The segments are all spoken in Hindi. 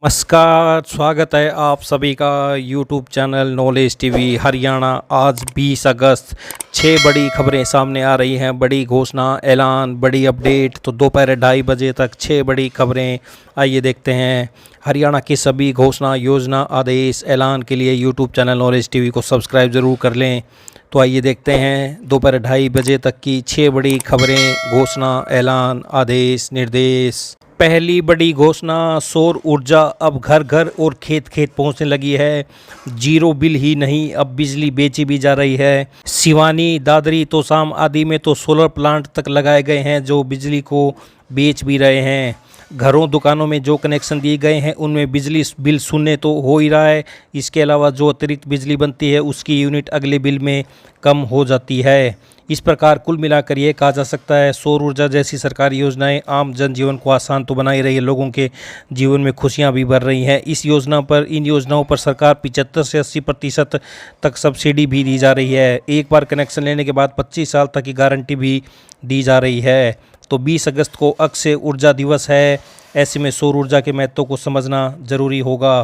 नमस्कार, स्वागत है आप सभी का YouTube channel knowledge TV Haryana. आज 20 अगस्त 6 बड़ी खबरें सामने आ रही हैं। बड़ी घोषणा, ऐलान, बड़ी अपडेट। तो दोपहर 2:30 बजे तक 6 बड़ी खबरें, आइए देखते हैं। हरियाणा की सभी घोषणा, योजना, आदेश, ऐलान के लिए यूट्यूब चैनल नॉलेज टीवी को सब्सक्राइब ज़रूर कर लें। तो आइए देखते हैं दोपहर 2:30 बजे तक की 6 बड़ी खबरें, घोषणा, ऐलान, आदेश, निर्देश। पहली बड़ी घोषणा, सौर ऊर्जा अब घर घर और खेत खेत पहुंचने लगी है। जीरो बिल ही नहीं, अब बिजली बेची भी जा रही है। सिवानी, दादरी, तोसाम आदि में तो सोलर प्लांट तक लगाए गए हैं जो बिजली को बेच भी रहे हैं। घरों, दुकानों में जो कनेक्शन दिए गए हैं उनमें बिजली बिल शून्य तो हो ही रहा है। इसके अलावा जो अतिरिक्त बिजली बनती है उसकी यूनिट अगले बिल में कम हो जाती है। इस प्रकार कुल मिलाकर ये कहा जा सकता है, सौर ऊर्जा जैसी सरकारी योजनाएं आम जनजीवन को आसान तो बना ही रही है, लोगों के जीवन में खुशियां भी बढ़ रही हैं। इन योजनाओं पर सरकार 75 से 80% तक सब्सिडी भी दी जा रही है। एक बार कनेक्शन लेने के बाद 25 साल तक की गारंटी भी दी जा रही है। तो 20 अगस्त को अक्षय ऊर्जा दिवस है। ऐसे में सौर ऊर्जा के महत्व को समझना जरूरी होगा।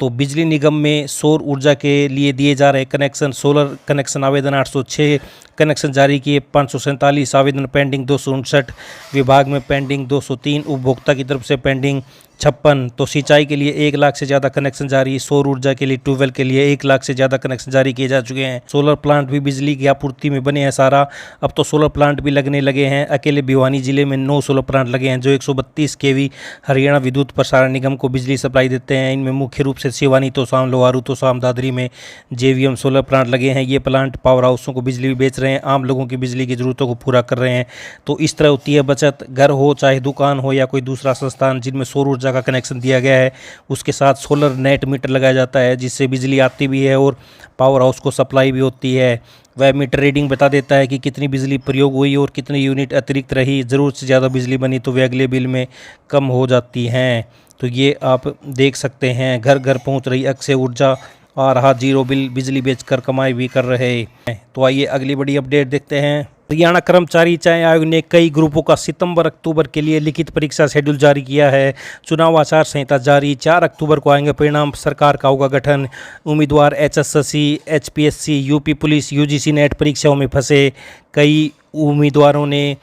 तो बिजली निगम में सौर ऊर्जा के लिए दिए जा रहे कनेक्शन, सोलर कनेक्शन आवेदन 806, कनेक्शन जारी किए 547, आवेदन पेंडिंग 259, विभाग में पेंडिंग 203, उपभोक्ता की तरफ से पेंडिंग 56। तो सिंचाई के लिए 1 लाख से ज़्यादा कनेक्शन जारी, सौर ऊर्जा के लिए ट्यूबवेल के लिए 1 लाख से ज़्यादा कनेक्शन जारी किए जा चुके हैं। सोलर प्लांट भी बिजली की आपूर्ति में बने हैं सारा। अब तो सोलर प्लांट भी लगने लगे हैं। अकेले भिवानी जिले में 9 सोलर प्लांट लगे हैं जो 132 केवी हरियाणा विद्युत प्रसारण निगम को बिजली सप्लाई देते हैं। इनमें मुख्य रूप से सिवानी, तोसाम, लोहारू, तोसाम, दादरी में जेवीएम सोलर प्लांट लगे हैं। ये प्लांट पावर हाउसों को बिजली बेच रहे हैं, आम लोगों की बिजली की ज़रूरतों को पूरा कर रहे हैं। तो इस तरह होती है बचत। घर हो, चाहे दुकान हो या कोई दूसरा संस्थान जिनमें सौर ऊर्जा का कनेक्शन दिया गया है, उसके साथ सोलर नेट मीटर लगाया जाता है जिससे बिजली आती भी है और पावर हाउस को सप्लाई भी होती है। वह मीटर रीडिंग बता देता है कि कितनी बिजली प्रयोग हुई और कितनी यूनिट अतिरिक्त रही। ज़रूरत से ज़्यादा बिजली बनी तो वे अगले बिल में कम हो जाती हैं। तो ये आप देख सकते हैं, घर घर पहुंच रही अक्षय ऊर्जा, आ रहा जीरो बिल, बिजली बेचकर कमाई भी कर रहे हैं। तो आइए अगली बड़ी अपडेट देखते हैं। हरियाणा कर्मचारी चयन आयोग ने कई ग्रुपों का सितंबर-अक्टूबर के लिए लिखित परीक्षा शेड्यूल जारी किया है। चुनाव आचार संहिता जारी, 4 अक्टूबर को आएंगे परिणाम, सरकार का होगा गठन। उम्मीदवार HSSC, HPSC, UP police, UGC net परीक्षाओं में फंसे। कई उम्मीदवारों ने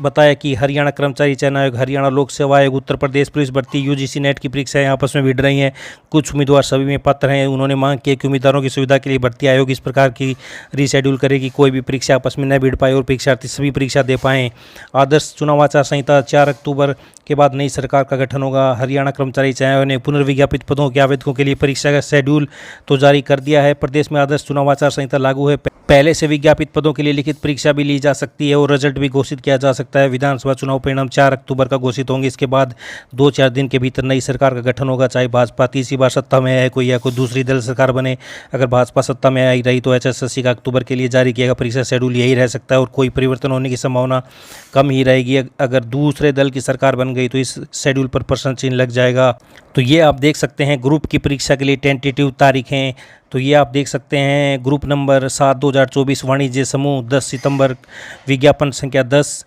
बताया कि हरियाणा कर्मचारी चयन आयोग, हरियाणा लोक सेवा आयोग, उत्तर प्रदेश पुलिस भर्ती, यूजीसी नेट की परीक्षाएं आपस में भिड़ रही हैं। कुछ उम्मीदवार सभी में पात्र हैं। उन्होंने मांग की कि उम्मीदवारों की सुविधा के लिए भर्ती आयोग इस प्रकार की रीशेड्यूल करे कि कोई भी परीक्षा आपस में न भिड़ पाए और परीक्षार्थी सभी परीक्षा दे पाएँ। आदर्श चुनाव आचार संहिता, 4 अक्टूबर के बाद नई सरकार का गठन होगा। हरियाणा कर्मचारी चयन आयोग ने पुनर्विज्ञापित पदों के आवेदकों के लिए परीक्षा का शेड्यूल तो जारी कर दिया है। प्रदेश में आदर्श चुनाव आचार संहिता लागू है। पहले से विज्ञापित पदों के लिए लिखित परीक्षा भी ली जा सकती है और रिजल्ट भी घोषित किया जा सकता है। विधानसभा चुनाव परिणाम 4 अक्टूबर का घोषित होंगे। इसके बाद 2-4 दिन के भीतर नई सरकार का गठन होगा। चाहे भाजपा तीसरी बार सत्ता में है कोई या कोई दूसरी दल सरकार बने, अगर भाजपा सत्ता में आई रही तो एचएसएससी का अक्टूबर के लिए जारी किया गया परीक्षा शेड्यूल यही रह सकता है और कोई परिवर्तन होने की संभावना कम ही रहेगी। अगर दूसरे दल की सरकार बन गई तो इस शेड्यूल पर प्रश्न चिन्ह लग जाएगा। तो ये आप देख सकते हैं ग्रुप की परीक्षा के लिए टेंटेटिव तारीखें। तो ये आप देख सकते हैं, ग्रुप नंबर 7 2024 वाणिज्य समूह 10 सितंबर, विज्ञापन संख्या 10,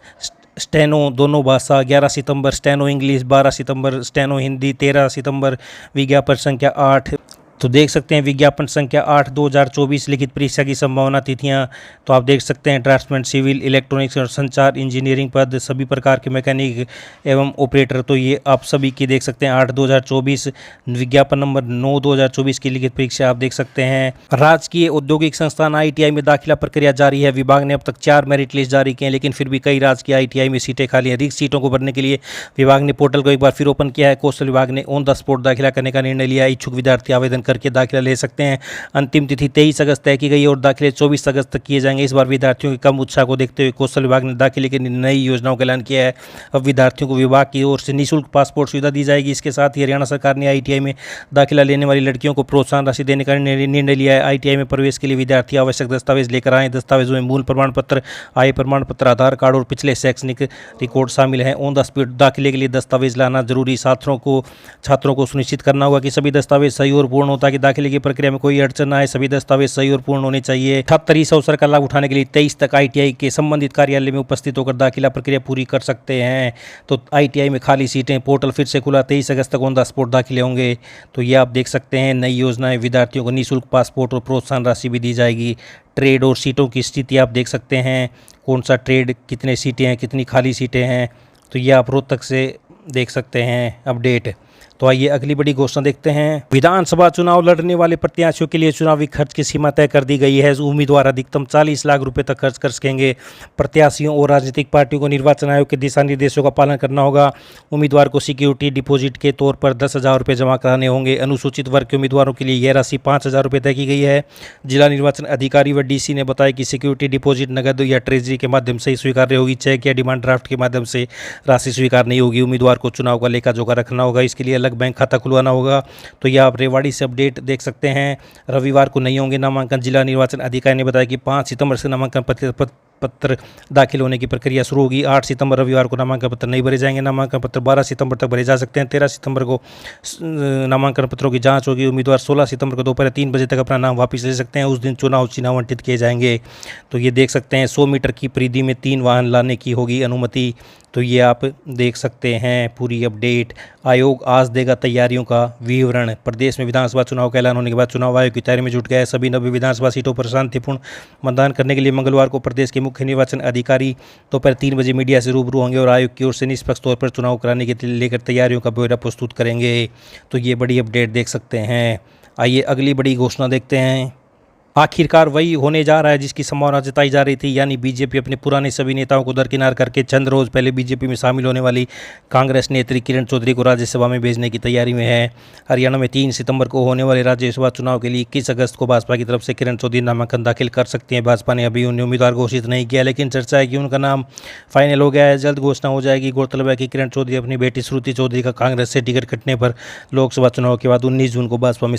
स्टेनो दोनों भाषा 11 सितंबर, स्टेनो इंग्लिश 12 सितंबर, स्टेनो हिंदी 13 सितंबर, विज्ञापन संख्या 8। तो देख सकते हैं विज्ञापन संख्या 8 2024 लिखित परीक्षा की संभावना तिथियां। तो आप देख सकते हैं ड्राफ्ट्समैन, सिविल, इलेक्ट्रॉनिक्स और संचार इंजीनियरिंग पद, सभी प्रकार के मैकेनिक एवं ऑपरेटर। तो ये आप सभी की देख सकते हैं 8 2024। विज्ञापन नंबर 9 2024 की लिखित परीक्षा आप देख सकते हैं। राजकीय औद्योगिक संस्थान ITI में दाखिला प्रक्रिया जारी है। विभाग ने अब तक 4 मेरिट लिस्ट जारी किए हैं, लेकिन फिर भी कई राजकीय ITI में सीटें खाली हैं। रिक्त सीटों को भरने के लिए विभाग ने पोर्टल को एक बार फिर ओपन किया है। कौशल विभाग ने ऑन द स्पॉट दाखिला करने का निर्णय लिया। इच्छुक विद्यार्थी आवेदन करके दाखिला ले सकते हैं। अंतिम तिथि 23 अगस्त तय की गई और दाखिले 24 अगस्त तक किए जाएंगे। इस बार विद्यार्थियों के कम उत्साह को देखते हुए कौशल विभाग ने दाखिले की नई योजनाओं का ऐलान किया है। अब विद्यार्थियों को विभाग की ओर से निःशुल्क पासपोर्ट सुविधा दी जाएगी। इसके साथ ही हरियाणा सरकार ने ITI में दाखिला लेने वाली लड़कियों को प्रोत्साहन राशि देने का निर्णय लिया है। ITI में प्रवेश के लिए विद्यार्थी आवश्यक दस्तावेज लेकर आए। दस्तावेजों में मूल प्रमाण पत्र, आय प्रमाण पत्र, आधार कार्ड और पिछले शैक्षणिक रिकॉर्ड शामिल हैं। ऑन द स्पॉट दाखिले के लिए दस्तावेज लाना जरूरी। छात्रों को सुनिश्चित करना होगा कि सभी दस्तावेज सही और पूर्ण हो होता है कि दाखिले की प्रक्रिया में कोई अड़चन न आए, सभी दस्तावेज सही और पूर्ण होने चाहिए। 78 इस अवसर का लाभ उठाने के लिए 23 तक ITI के संबंधित कार्यालय में उपस्थित होकर दाखिला प्रक्रिया पूरी कर सकते हैं। तो ITI में खाली सीटें, पोर्टल फिर से खुला, 23 अगस्त तक ऑन द स्पॉट दाखिले होंगे। तो ये आप देख सकते हैं नई योजनाएं, विद्यार्थियों को निःशुल्क पासपोर्ट और प्रोत्साहन राशि भी दी जाएगी। ट्रेड और सीटों की स्थिति आप देख सकते हैं, कौन सा ट्रेड, कितने सीटें हैं, कितनी खाली सीटें हैं। तो ये आप रोहतक से देख सकते हैं अपडेट। तो आइए अगली बड़ी घोषणा देखते हैं। विधानसभा चुनाव लड़ने वाले प्रत्याशियों के लिए चुनावी खर्च की सीमा तय कर दी गई है। उम्मीदवार अधिकतम 40 लाख रुपए तक खर्च कर सकेंगे। प्रत्याशियों और राजनीतिक पार्टियों को निर्वाचन आयोग के दिशा निर्देशों का पालन करना होगा। उम्मीदवार को सिक्योरिटी डिपॉजिट के तौर पर 10,000 रुपये जमा कराने होंगे। अनुसूचित वर्ग के उम्मीदवारों के लिए यह राशि 5,000 रुपये तय की गई है। जिला निर्वाचन अधिकारी व DC ने बताया कि सिक्योरिटी डिपॉजिट नगद या ट्रेजरी के माध्यम से ही स्वीकार्य होगी। चेक या डिमांड ड्राफ्ट के माध्यम से राशि स्वीकार नहीं होगी। उम्मीदवार को चुनाव का लेखा जोखा रखना होगा, इसके लिए अलग बैंक खाता खुलवाना होगा। तो यह आप रेवाड़ी से अपडेट देख सकते हैं। रविवार को नहीं होंगे नामांकन। जिला निर्वाचन अधिकारी ने बताया कि 5 सितंबर से नामांकन पत्र दाखिल होने की प्रक्रिया शुरू होगी। 8 सितंबर रविवार को नामांकन पत्र नहीं भरे जाएंगे। नामांकन पत्र 12 सितंबर तक भरे जा सकते हैं। 13 सितंबर को नामांकन पत्रों की जांच होगी। उम्मीदवार 16 सितंबर को दोपहर 3 बजे तक अपना नाम वापस ले सकते हैं। उस दिन चुनाव चिन्ह आवंटित किए जाएंगे। तो ये देख सकते हैं 100 मीटर की परिधि में 3 वाहन लाने की होगी अनुमति। तो ये आप देख सकते हैं पूरी अपडेट। आयोग आज देगा तैयारियों का विवरण। प्रदेश में विधानसभा चुनाव का ऐलान होने के बाद चुनाव आयोग की तैयारी में जुट गया है। सभी 90 विधानसभा सीटों पर शांतिपूर्ण मतदान करने के लिए मंगलवार को प्रदेश के मुख्य निर्वाचन अधिकारी दोपहर 3 बजे मीडिया से रूबरू होंगे और आयोग की ओर से निष्पक्ष तौर पर चुनाव कराने के लेकर तैयारियों का ब्यौरा प्रस्तुत करेंगे। तो ये बड़ी अपडेट देख सकते हैं। आइए अगली बड़ी घोषणा देखते हैं। आखिरकार वही होने जा रहा है जिसकी संभावना जताई जा रही थी, यानी बीजेपी अपने पुराने सभी नेताओं को दरकिनार करके चंद रोज पहले बीजेपी में शामिल होने वाली कांग्रेस नेत्री किरण चौधरी को राज्यसभा में भेजने की तैयारी में है। हरियाणा में 3 सितंबर को होने वाले राज्यसभा चुनाव के लिए 21 अगस्त को भाजपा की तरफ से किरण चौधरी नामांकन दाखिल कर सकती हैं। भाजपा ने अभी उन्हें उम्मीदवार घोषित नहीं किया, लेकिन चर्चा है कि उनका नाम फाइनल हो गया है, जल्द घोषणा हो जाएगी। गौरतलब है कि किरण चौधरी अपनी बेटी श्रुति चौधरी का कांग्रेस से टिकट कटने पर लोकसभा चुनाव के बाद 19 जून को भाजपा में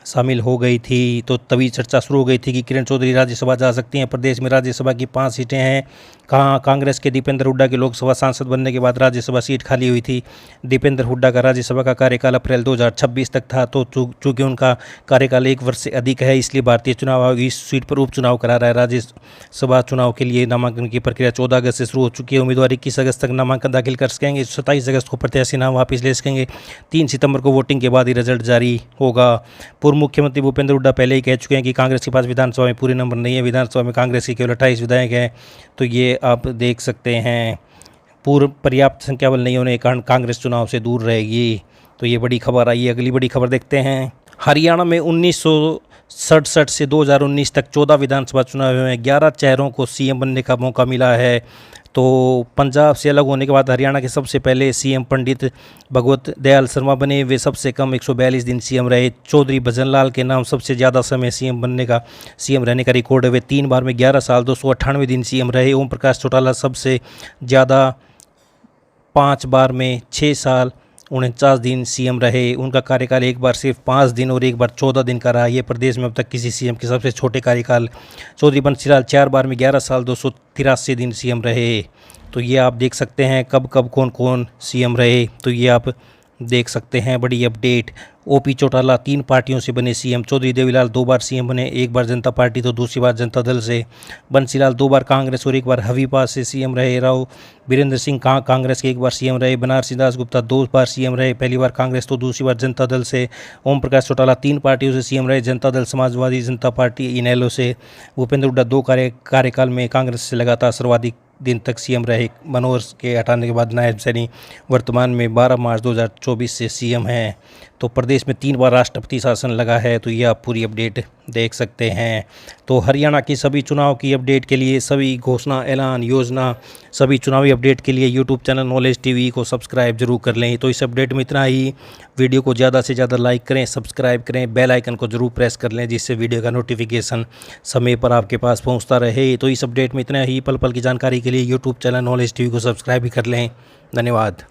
शामिल हो गई थी। तो तभी चर्चा शुरू हो गई थी कि किरण चौधरी राज्यसभा जा सकती हैं। प्रदेश में राज्यसभा की 5 सीटें हैं। कांग्रेस के दीपेंद्र हुड्डा के लोकसभा सांसद बनने के बाद राज्यसभा सीट खाली हुई थी। दीपेंद्र हुड्डा का राज्यसभा का कार्यकाल अप्रैल 2026 तक था। तो चूंकि उनका कार्यकाल 1 वर्ष से अधिक है, इसलिए भारतीय चुनाव आयोग इस सीट पर उपचुनाव करा रहा है। राज्यसभा चुनाव के लिए नामांकन की प्रक्रिया 14 अगस्त से शुरू हो चुकी है। उम्मीदवार 21 अगस्त तक नामांकन दाखिल कर सकेंगे। 27 अगस्त को प्रत्याशी नाम वापस ले सकेंगे। 3 सितंबर को वोटिंग के बाद ही रिजल्ट जारी होगा। पूर्व मुख्यमंत्री भूपेंद्र हुड्डा पहले ही कह चुके हैं कि कांग्रेस के पास विधानसभा में पूरे नंबर नहीं है। विधानसभा में कांग्रेस के केवल 28 विधायक हैं। तो ये आप देख सकते हैं, पूर्व पर्याप्त संख्या बल नहीं होने के कारण कांग्रेस चुनाव से दूर रहेगी। तो ये बड़ी खबर आई है। अगली बड़ी खबर देखते हैं। हरियाणा में 1967 से 2019 तक 14 विधानसभा चुनाव में 11 चेहरों को CM बनने का मौका मिला है। तो पंजाब से अलग होने के बाद हरियाणा के सबसे पहले CM पंडित भगवत दयाल शर्मा बने। वे सबसे कम 142 दिन CM रहे। चौधरी भजन लाल के नाम सबसे ज़्यादा समय CM रहने का रिकॉर्ड है। वे 3 बार में 11 साल 298 दिन CM रहे। ओम प्रकाश चौटाला सबसे ज़्यादा 5 बार में 6 साल 49 दिन CM रहे। उनका कार्यकाल 1 बार सिर्फ 5 दिन और 1 बार 14 दिन का रहा। ये प्रदेश में अब तक किसी CM के सबसे छोटे कार्यकाल। चौधरी बंसीलाल 4 बार में 11 साल 283 दिन CM रहे। तो ये आप देख सकते हैं कब कौन कौन CM रहे। तो ये आप देख सकते हैं बड़ी अपडेट। OP चौटाला 3 पार्टियों से बने CM। चौधरी देवीलाल 2 बार CM बने, 1 बार जनता पार्टी तो दूसरी बार जनता दल से। बंसीलाल 2 बार कांग्रेस और 1 बार हवीपा से CM रहे। राव बीरेंद्र सिंह कांग्रेस के 1 बार CM रहे। बनारसी दास गुप्ता 2 बार CM रहे, पहली बार कांग्रेस तो दूसरी बार जनता दल से। ओम प्रकाश चौटाला 3 पार्टियों से CM रहे, जनता दल, समाजवादी जनता पार्टी, इनेलो से। भूपेंद्र हुड्डा 2 कार्यकाल में कांग्रेस से लगातार सर्वाधिक दिन तक CM रहे। मनोहर के हटाने के बाद नायब सैनी वर्तमान में 12 मार्च 2024 से CM हैं। तो प्रदेश में 3 बार राष्ट्रपति शासन लगा है। तो ये आप पूरी अपडेट देख सकते हैं। तो हरियाणा की सभी चुनाव की अपडेट के लिए, सभी घोषणा, ऐलान, योजना, सभी चुनावी अपडेट के लिए यूट्यूब चैनल नॉलेज TV को सब्सक्राइब जरूर कर लें। तो इस अपडेट में इतना ही। वीडियो को ज़्यादा से ज़्यादा लाइक करें, सब्सक्राइब करें, बेल आइकन को जरूर प्रेस कर लें, जिससे वीडियो का नोटिफिकेशन समय पर आपके पास पहुंचता रहे। तो इस अपडेट में इतना ही। पल पल की जानकारी के लिए यूट्यूब चैनल नॉलेज TV को सब्सक्राइब भी कर लें। धन्यवाद।